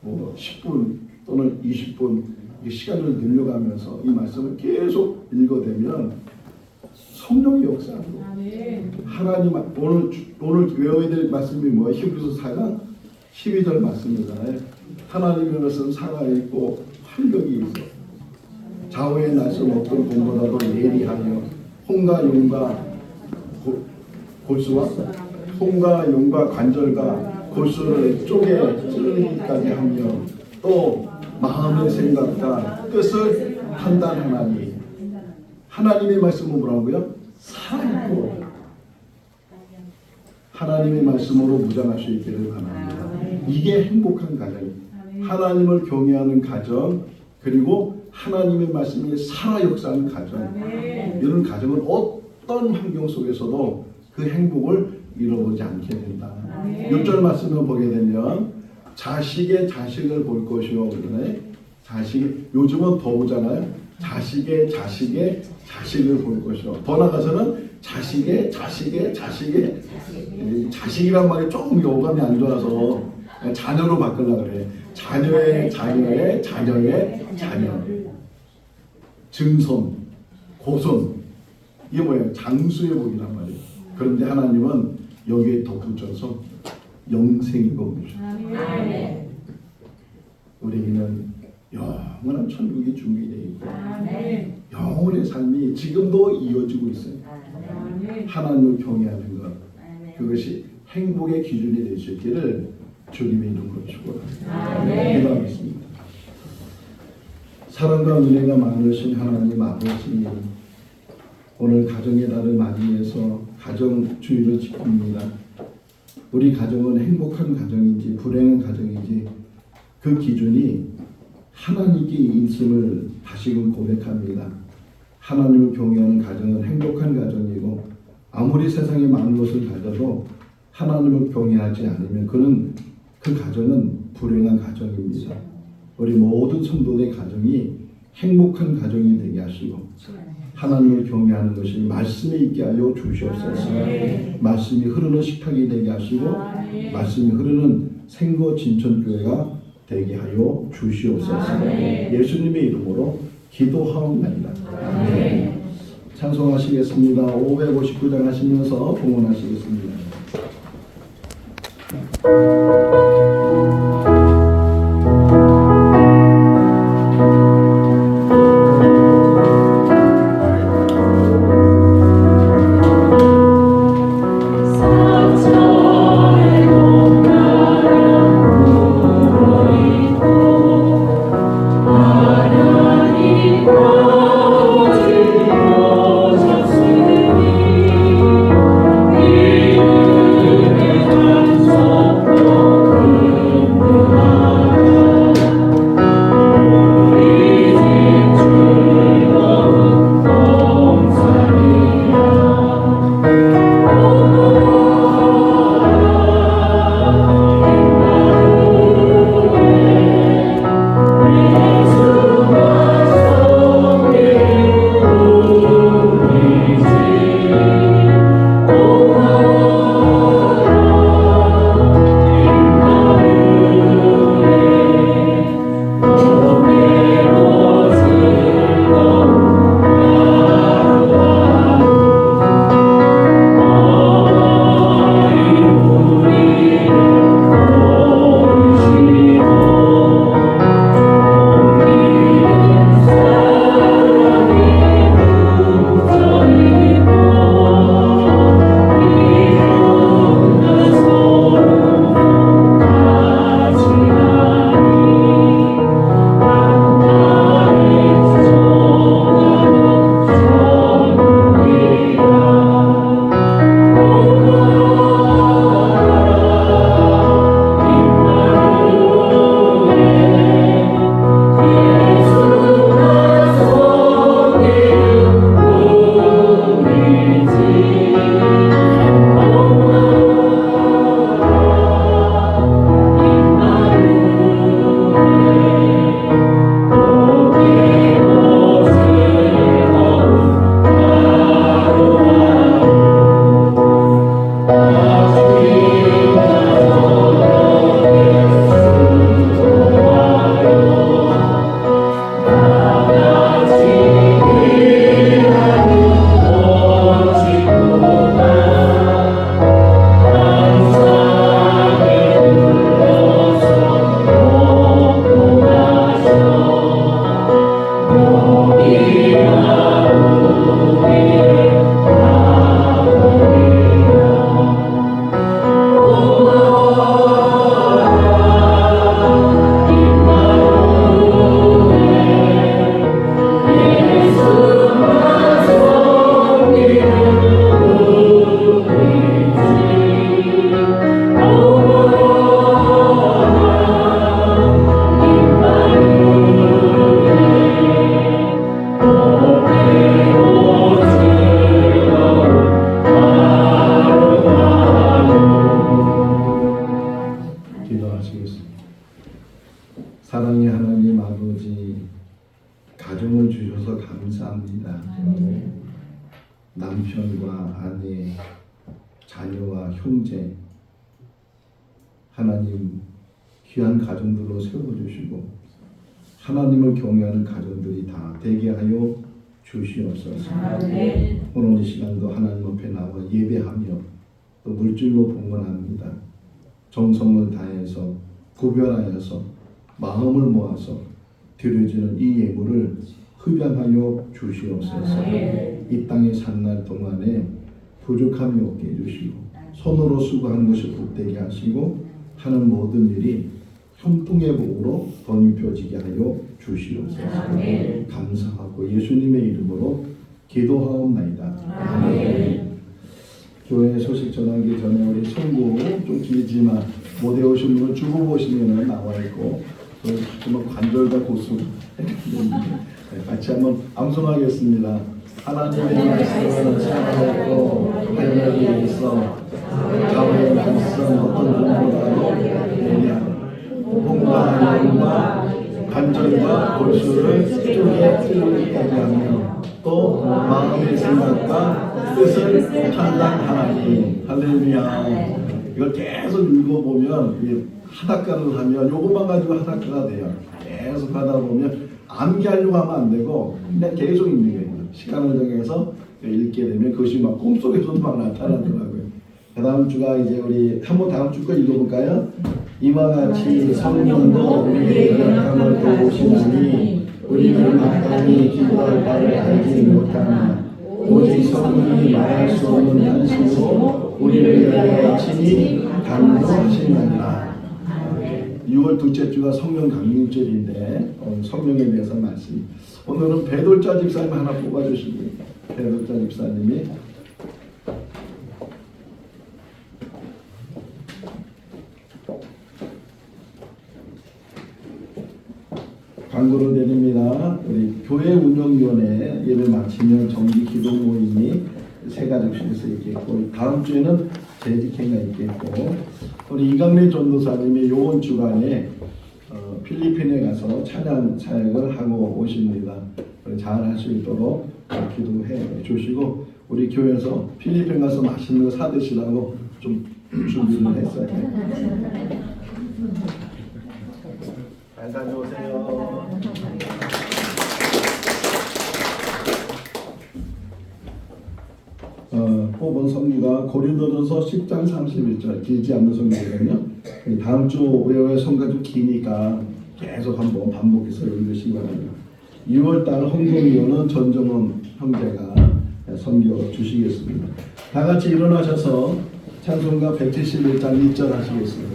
뭐 10분 또는 20분 이 시간을 늘려가면서 이 말씀을 계속 읽어대면 성령의 역사로 하나님 오늘 외워야 될 말씀이 뭐야? 히브리서 4장 12절 말씀이잖아요. 하나님의 것은 살아있고 활력이 있어 좌우의 날선 어떤 공보다도 예리하며 홍과 용과 골수와 홍과 용과 관절과 골수를 쪼개 찌르기까지 하며 또 마음의 생각과 뜻을 판단하나니 하나님의 말씀은 뭐라고요? 살아있고 하나님의 말씀으로 무장할 수 있기를 바랍니다. 이게 행복한 가정이에요. 하나님을 경외하는 가정 그리고 하나님의 말씀이 살아 역사하는 가정 이런 가정은 어떤 환경 속에서도 그 행복을 잃어보지 않게 된다. 6절 말씀을 보게 되면 자식의 자식을 볼 것이요. 자식 요즘은 더 보잖아요. 자식의 자식의 자식을 볼 것이요. 더 나가서는 자식의 자식의 자식의 자식이란 말이 조금 어감이 안 좋아서 자녀로 바꾸려고 그래. 자녀의 자녀의 자녀의 자녀 증손 고손 이게 뭐예요? 장수의 복이란 말이에요. 그런데 하나님은 여기에 덧붙여서 영생의 복을 주셨어요. 우리에게는 영원한 천국이 준비되어 있고 영혼의 삶이 지금도 이어지고 있어요. 하나님을 경외하는 것 그것이 행복의 기준이 될 수 있기를 주님의 이름으로 축원합니다. 기도하겠습니다. 사랑과 은혜가 많으신 하나님 아버지 오늘 가정의 달을 맞이해서 가정 주일을 지킵니다. 우리 가정은 행복한 가정인지 불행한 가정인지 그 기준이 하나님께 있음을 다시금 고백합니다. 하나님을 경외하는 가정은 행복한 가정이고 아무리 세상에 많은 것을 가져도 하나님을 경외하지 않으면 그 가정은 불행한 가정입니다. 우리 모든 성도의 가정이 행복한 가정이 되게 하시고 하나님을 경외하는 것이 말씀에 있게 하여 주시옵소서. 말씀이 흐르는 식탁이 되게 하시고 말씀이 흐르는 생거 진천교회가 되게 하여 주시옵소서. 예수님의 이름으로 기도하옵나이다. 찬송하시겠습니다. 559장 하시면서 봉헌하시겠습니다. 사랑의 하나님 아버지, 가정을 주셔서 감사합니다. 남편과 아내, 자녀와 형제, 하나님 귀한 가정들로 세워주시고 하나님을 경외하는 가정들이 다 되게 하여 주시옵소서. 오늘 이 시간도 하나님 앞에 나와 예배하며 또 물질로 봉헌합니다. 정성을 다해서 구별하여서 마음을 모아서 드려지는 이 예물을 흡양하여 주시옵소서. 이 땅에 산 날 동안에 부족함이 없게 해주시고 손으로 수고한 것이 복되게 하시고 하는 모든 일이 형통의 복으로 덧입혀지게 하여 주시옵소서. 감사하고 예수님의 이름으로 기도하옵나이다. 아멘. 교회 소식 전하기 전에 우리 성구 좀 길지만 못 외우신 분은 주보 보시면 나와 있고 정말 관절과 고수 같이 한번 암송하겠습니다. 하나님의 말씀은 살아있고 활력이 있어 자원의 말씀 어떤 것보다도 예리하고 몸과 영과 관절과 골수를 뚫기까지 하며 또 마음의 생각과 뜻을 판단하나니. 할렐루야. 이걸 계속 읽어보면 하다가를 하면 요것만 가지고 하다가가 돼요. 계속 하다 보면 암기하려고 하면 안 되고 그냥 계속 읽는 거예요. 시간을 정해서 읽게 되면 그것이 막 꿈속에서도 막 나타나더라고요. 그 다음 주가 이제 우리 한번 다음 주 거 읽어볼까요? 이와 같이 성령도 우리의 연약함을 도우시나니 우리는 마땅히 기도할 바를 알지 못하나 오직 성령이 말할 수 없는 한심으로 우리를 위하여 친히 간구하시느니라. 6월 둘째 주가 성령 강림절인데 성령에 대해서 말씀. 오늘은 배돌자 집사님 하나 뽑아주시고 배돌자 집사님이 광고를 드립니다. 우리 교회 운영위원회 예배 마치면 정기 기도 모임이 세 가족씩에서 있겠고 다음 주에는 재직회가 있겠고 우리 이강래 전도사님이 이번 주간에 필리핀에 가서 찬양 사역을 하고 오십니다. 잘 할 수 있도록 기도해 주시고 우리 교회에서 필리핀 가서 맛있는 거 사드시라고 좀 준비를 했어요. 잘 다녀오세요. 뽑은 성경가 고린도전서 10장 31절 길지 않는 성경이거든요. 다음 주 외워야 성경가 좀 기니까 계속 한번 반복해서 읽으시기 바랍니다. 6월달 홍보위원은 전정원 형제가 섬겨 주시겠습니다. 다 같이 일어나셔서 찬송가 171장 1절 하시겠습니다.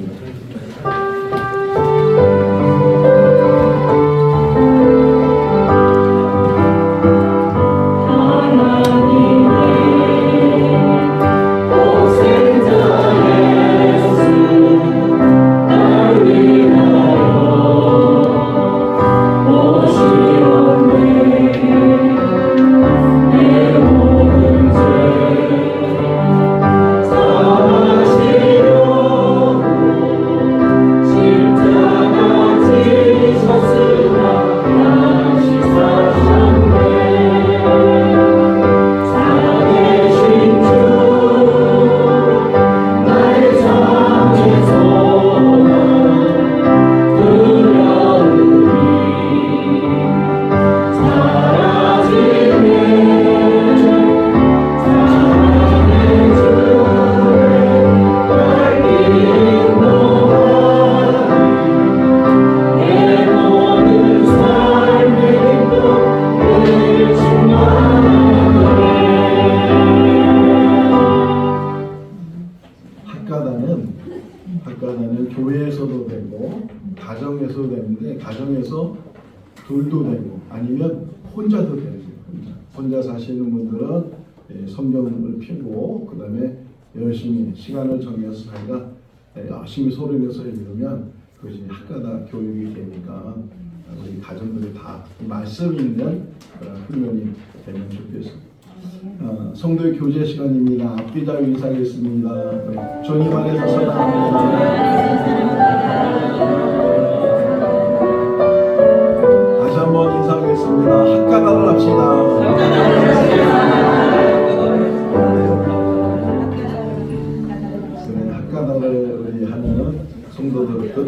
학가다는 교회에서도 되고 가정에서도 되는데 가정에서 둘도 되고 아니면 혼자도 되는 거예요. 혼자 사시는 분들은 성경을 펴고 그 다음에 열심히 시간을 정해서 자기가 열심히 소리내서 읽으면 그것이 학가다 교육이 되니까 우리 가정들이 다 말씀이 있는 그런 훈련이 되면 좋겠습니다. 성도의 교제 시간입니다. 앞뒤자 인사하겠습니다. 주님 안에서 사랑합니다.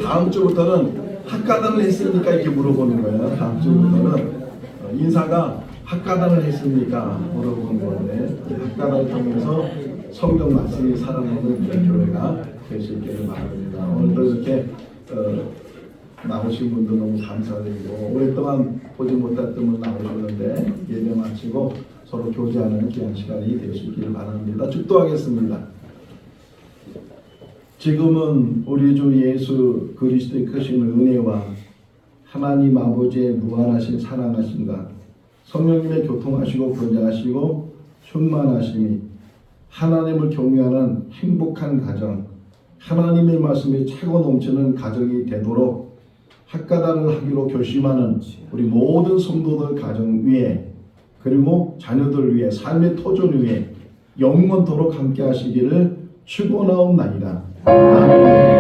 다음 주부터는 학가단을 했습니까? 이렇게 물어보는 거예요. 다음 주부터는 인사가 학가단을 했습니까? 물어보는 건데 학가단을 통해서 성경 말씀이 살아나는 교회가 될 수 있기를 바랍니다. 오늘도 이렇게 나오신 분들 너무 감사드리고 오랫동안 보지 못했던 분 나오셨는데 예배 마치고 서로 교제하는 귀한 시간이 될 수 있기를 바랍니다. 축도하겠습니다. 지금은 우리 주 예수 그리스도의 크신 은혜와 하나님 아버지의 무한하신 사랑하심과 성령님의 교통하시고 권장하시고 충만하심이 하나님을 경외하는 행복한 가정, 하나님의 말씀이 차고 넘치는 가정이 되도록 학가단을 하기로 결심하는 우리 모든 성도들 가정 위에 그리고 자녀들 위해 삶의 터전 위에 영원토록 함께 하시기를 축원하옵나이다. 아멘.